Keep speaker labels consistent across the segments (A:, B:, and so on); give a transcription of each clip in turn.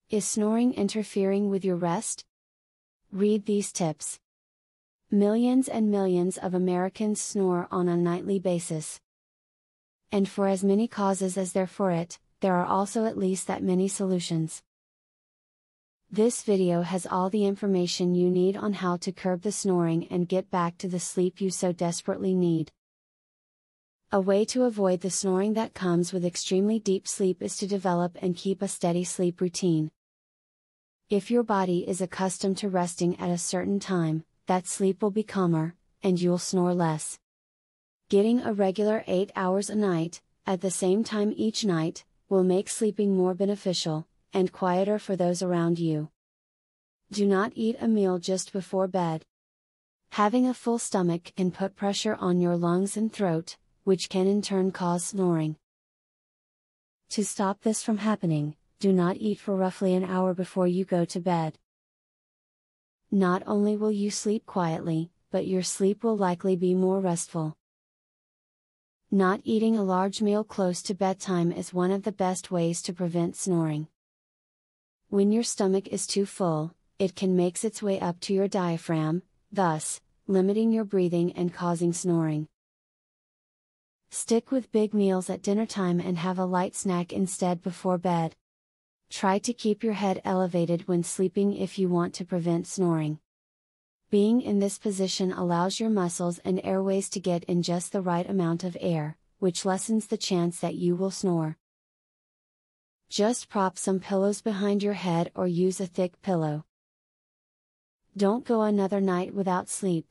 A: Is snoring interfering with your rest? Read these tips. Millions and millions of Americans snore on a nightly basis. And for as many causes as there for it, there are also at least that many solutions. This video has all the information you need on how to curb the snoring and get back to the sleep you so desperately need. A way to avoid the snoring that comes with extremely deep sleep is to develop and keep a steady sleep routine. If your body is accustomed to resting at a certain time, that sleep will be calmer, and you'll snore less. Getting a regular 8 hours a night, at the same time each night, will make sleeping more beneficial, and quieter for those around you. Do not eat a meal just before bed. Having a full stomach can put pressure on your lungs and throat, which can in turn cause snoring. To stop this from happening, do not eat for roughly an hour before you go to bed. Not only will you sleep quietly, but your sleep will likely be more restful. Not eating a large meal close to bedtime is one of the best ways to prevent snoring. When your stomach is too full, it can make its way up to your diaphragm, thus, limiting your breathing and causing snoring. Stick with big meals at dinner time and have a light snack instead before bed. Try to keep your head elevated when sleeping if you want to prevent snoring. Being in this position allows your muscles and airways to get in just the right amount of air, which lessens the chance that you will snore. Just prop some pillows behind your head or use a thick pillow. Don't go another night without sleep.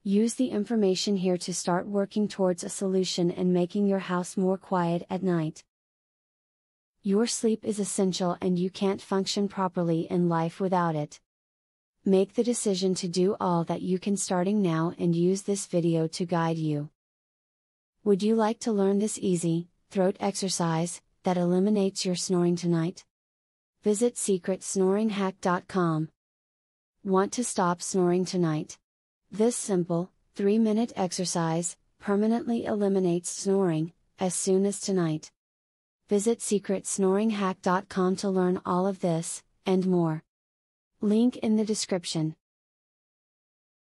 A: Use the information here to start working towards a solution and making your house more quiet at night. Your sleep is essential and you can't function properly in life without it. Make the decision to do all that you can starting now and use this video to guide you. Would you like to learn this easy, throat exercise, that eliminates your snoring tonight? Visit secretsnoringhack.com. Want to stop snoring tonight? This simple, 3-minute exercise, permanently eliminates snoring, as soon as tonight. Visit secretsnoringhack.com to learn all of this, and more. Link in the description.